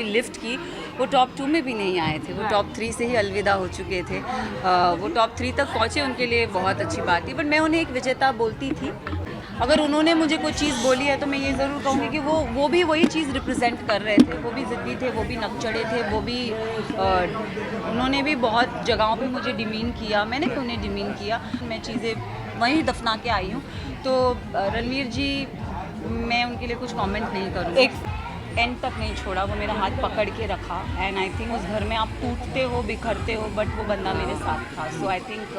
Lift की वो top 2 में भी नहीं आए थे, वो टॉप 3 से ही अलविदा हो चुके थे। वो टॉप 3 तक पहुँचे, उनके लिए बहुत अच्छी बात थी। बट मैं उन्हें एक विजेता बोलती थी। अगर उन्होंने मुझे कोई चीज़ बोली है तो मैं ये ज़रूर कहूँगी कि वो भी वही चीज़ रिप्रेजेंट कर रहे थे। वो भी ज़िद्दी थे, वो भी नकचढ़े थे, वो भी उन्होंने भी बहुत जगहों पे मुझे डिमीन किया, मैंने भी उन्हें डिमीन किया। मैं चीज़ें वहीं दफना के आई हूँ। तो रणवीर जी, मैं उनके लिए कुछ कमेंट नहीं करूँगी। एक एंड तक नहीं छोड़ा, वो मेरा हाथ पकड़ के रखा। एंड आई थिंक उस घर में आप टूटते हो, बिखरते हो, बट वो बंदा मेरे साथ था। सो आई थिंक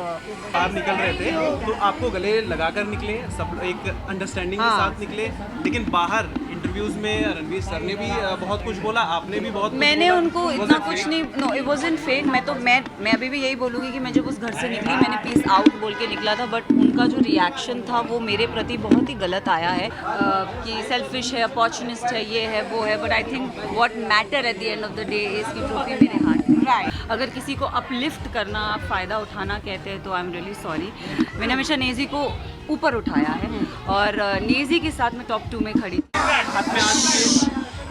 बाहर निकल रहे थे तो आपको गले लगाकर निकले, सब एक अंडरस्टैंडिंग के साथ निकले, लेकिन बाहर इंटरव्यूज में रणवीर सर ने भी बहुत कुछ बोला, आपने भी बहुत मैंने उनको इतना कुछ नहीं, नो इट वाज़न्ट फेक। मैं अभी भी यही बोलूँगी कि मैं जब उस घर से निकली मैंने पीस आउट बोल के निकला था, बट उनका जो रिएक्शन था वो मेरे प्रति बहुत ही गलत आया है कि सेल्फिश है, अपॉर्चुनिस्ट है, ये है, वो है। But I think what matter at the end of the day is की ट्रॉफी मेरे हाथ में। राइट, अगर किसी को अपलिफ्ट करना, आप फ़ायदा उठाना कहते हैं तो आई एम रियली सॉरी। मैंने हमेशा नेजी को ऊपर उठाया है और नेजी के साथ मैं टॉप 2 में खड़ी।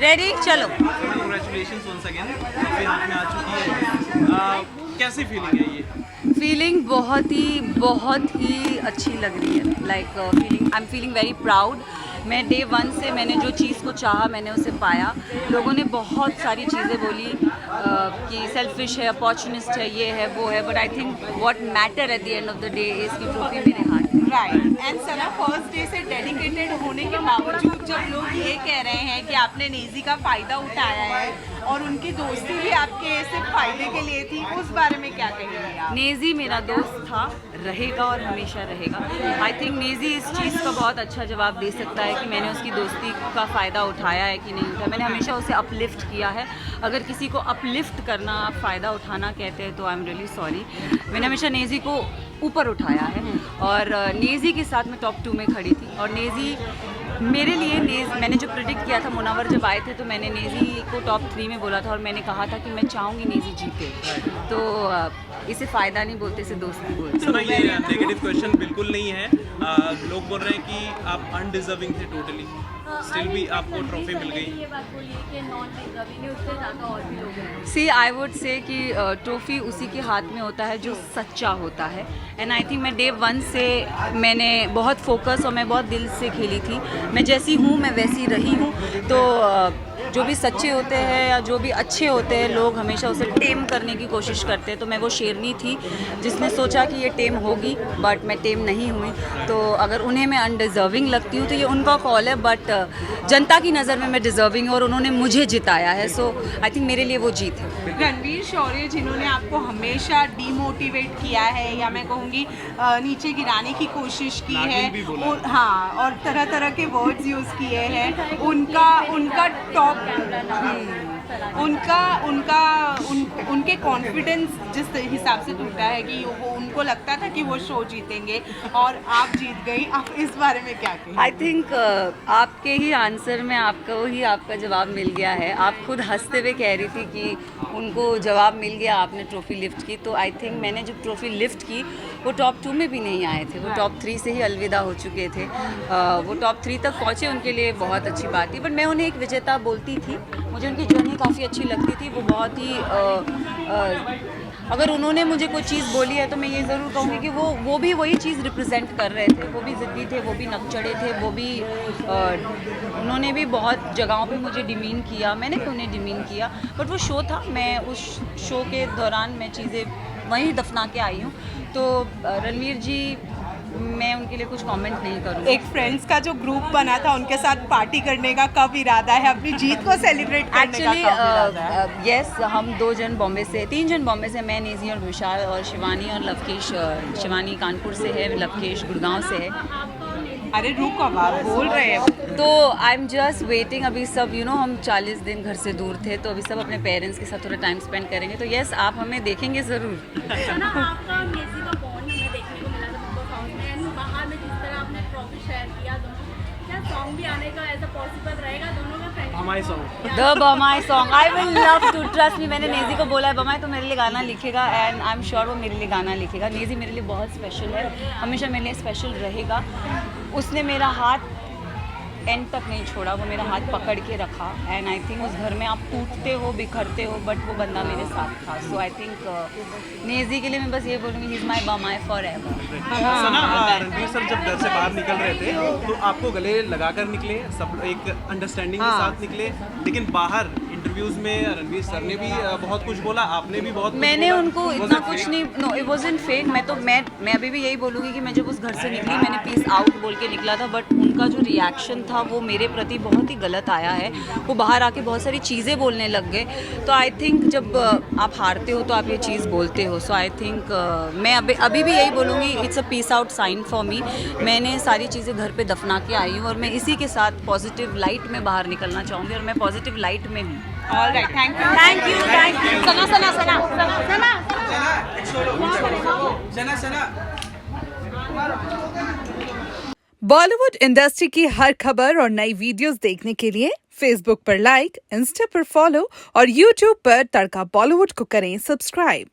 रेडी, चलो। कांग्रेचुलेशंस वंस अगेन, ट्रॉफी हाथ में आ चुकी है, कैसी फीलिंग है ये? फीलिंग बहुत ही अच्छी लग रही है। Like I am feeling very proud. मैं डे 1 से मैंने जो चीज़ को चाहा मैंने उसे पाया। लोगों ने बहुत सारी चीज़ें बोली कि सेल्फिश है, अपॉर्चुनिस्ट है, ये है, वो है। But I think what matter at the end of the day is की ट्रॉफी मेरे हाथ में। Right. And Sana, first day से डेडिकेटेड होने के बावजूद जब लोग ये कह रहे हैं कि आपने नेजी का फ़ायदा उठाया है और उनकी दोस्ती भी आपके सिर्फ फ़ायदे के लिए थी, उस बारे में क्या कहेंगे आप? नेजी मेरा दोस्त था, रहेगा और हमेशा रहेगा। आई थिंक नेजी इस चीज़ का बहुत अच्छा जवाब दे सकता है कि मैंने उसकी दोस्ती का फ़ायदा उठाया है कि नहीं उठाया। मैंने हमेशा उसे अपलिफ्ट किया है। अगर किसी को अपलिफ्ट करना, आप फ़ायदा उठाना कहते हैं तो आई एम रियली सॉरी। मैंने हमेशा नेजी को ऊपर उठाया है और नेजी के साथ मैं टॉप 2 में खड़ी थी। और नेजी मेरे लिए मैंने जो प्रेडिक्ट किया था, मुनावर जब आए थे तो मैंने नेजी को टॉप 3 में बोला था और मैंने कहा था कि मैं चाहूँगी नेजी जीते। तो इसे फ़ायदा नहीं बोलते, इसे दोस्ती बोलते। सुना, ये नेगेटिव क्वेश्चन बिल्कुल नहीं है। लोग बोल रहे हैं कि आप अनडिजर्विंग थे टोटली, स्टिल भी आपको ट्रॉफी मिल गई। सी, आई वुड से कि ट्रॉफी उसी के हाथ में होता है जो सच्चा होता है। एंड आई थिंक मैं डे 1 से मैंने बहुत फोकस और मैं बहुत दिल से खेली थी। मैं जैसी हूँ मैं वैसी रही हूँ। तो जो भी सच्चे होते हैं या जो भी अच्छे होते हैं, लोग हमेशा उसे टेम करने की कोशिश करते हैं। तो मैं वो शेरनी थी जिसने सोचा कि ये टेम होगी, बट मैं टेम नहीं हुई। तो अगर उन्हें मैं अनडिज़र्विंग लगती हूँ तो ये उनका कॉल है, बट जनता की नज़र में मैं डिज़र्विंग हूँ और उन्होंने मुझे जिताया है। सो आई थिंक मेरे लिए वो जीत है। रणवीर शौर्य, जिन्होंने आपको हमेशा डीमोटिवेट किया है या मैं कहूँगी नीचे गिराने की कोशिश की है, और हाँ, और तरह तरह के वर्ड्स यूज़ किए हैं, उनका टॉप उनके कॉन्फिडेंस जिस हिसाब से टूटा है कि वो उनको लगता था कि वो शो जीतेंगे और आप जीत गई, आप इस बारे में क्या कहेंगे? आई थिंक आपके ही आंसर में आपका जवाब मिल गया है। आप खुद हंसते हुए कह रही थी कि उनको जवाब मिल गया, आपने ट्रॉफी लिफ्ट की। तो आई थिंक मैंने जब ट्रॉफी लिफ्ट की वो टॉप 2 में भी नहीं आए थे, वो टॉप 3 से ही अलविदा हो चुके थे। वो टॉप 3 तक पहुँचे, उनके लिए बहुत अच्छी बात थी। बट मैं उन्हें एक विजेता बोलती थी। मुझे उनकी जर्नी काफ़ी अच्छी लगती थी। वो बहुत ही अगर उन्होंने मुझे कोई चीज़ बोली है तो मैं ये ज़रूर कहूँगी कि वो भी वही चीज़ रिप्रेजेंट कर रहे थे। वो भी ज़िद्दी थे, वो भी नकचढ़े थे, वो भी उन्होंने भी बहुत जगहों पे मुझे डिमीन किया, मैंने भी उन्हें डिमीन किया। बट वो शो था, मैं उस शो के दौरान मैं चीज़ें वहीं दफना के आई हूँ। तो रणवीर जी, मैं उनके लिए कुछ कमेंट नहीं करूँगी। एक फ्रेंड्स का जो ग्रुप बना था, उनके साथ पार्टी करने का कब इरादा है? अपनी जीत को सेलिब्रेट करने का कब इरादा है? यस, हम 2 जन बॉम्बे से, 3 जन बॉम्बे से, मैं, नेजी और विशाल और शिवानी और लवकेश। शिवानी कानपुर से है, लवकेश गुड़गांव से है। अरे रुको, अब आप बोल रहे हैं तो आई एम जस्ट वेटिंग। अभी सब हम 40 दिन घर से दूर थे, तो अभी सब अपने पेरेंट्स के साथ थोड़ा टाइम स्पेंड करेंगे। तो यस, आप हमें देखेंगे ज़रूर। The Bambai song, I will love to, trust me. मैंने नेजी को बोला है बमाई तो मेरे लिए गाना लिखेगा, एंड आई एम श्योर वो मेरे लिए गाना लिखेगा। नेजी मेरे लिए बहुत स्पेशल है, हमेशा मेरे लिए स्पेशल रहेगा। उसने मेरा हाथ एंड तक नहीं छोड़ा, वो मेरा हाथ पकड़ के रखा एंड आई थिंक उस घर में आप टूटते हो बिखरते हो बट वो बंदा मेरे साथ था. सो आई थिंक नेजी के लिए मैं बस ये बोलूँगी ही इज़ माई बामाई forever. Sana, Ranveer sir जब घर से बाहर निकल रहे थे तो आपको गले लगाकर निकले, सब एक अंडरस्टैंडिंग के साथ निकले, लेकिन बाहर इंटरव्यूज में रणवीर सर ने भी बहुत कुछ बोला, आपने भी बहुत कुछ मैंने बोला. उनको Was इतना it कुछ fake? नहीं, नो इट वाज़न्ट फेक. मैं अभी भी यही बोलूँगी कि मैं जब उस घर से निकली मैंने पीस आउट बोल के निकला था, बट उनका जो रिएक्शन था वो मेरे प्रति बहुत ही गलत आया है. वो बाहर आके बहुत सारी चीज़ें बोलने लग गए. तो आई थिंक जब आप हारते हो तो आप ये चीज़ बोलते हो. सो आई थिंक मैं अभी भी यही बोलूँगी, it's a peace out sign for me. मैंने सारी चीज़ें घर पे दफना के आई हूँ और मैं इसी के साथ पॉजिटिव लाइट में बाहर निकलना चाहूँगी और मैं पॉजिटिव लाइट में हूँ. All right, thank you. Thank you, thank you. Sana Sana Sana Sana Sana. Bollywood industry की हर खबर और नई वीडियोस देखने के लिए फेसबुक पर लाइक, इंस्टा पर फॉलो और यूट्यूब पर तड़का बॉलीवुड को करें सब्सक्राइब.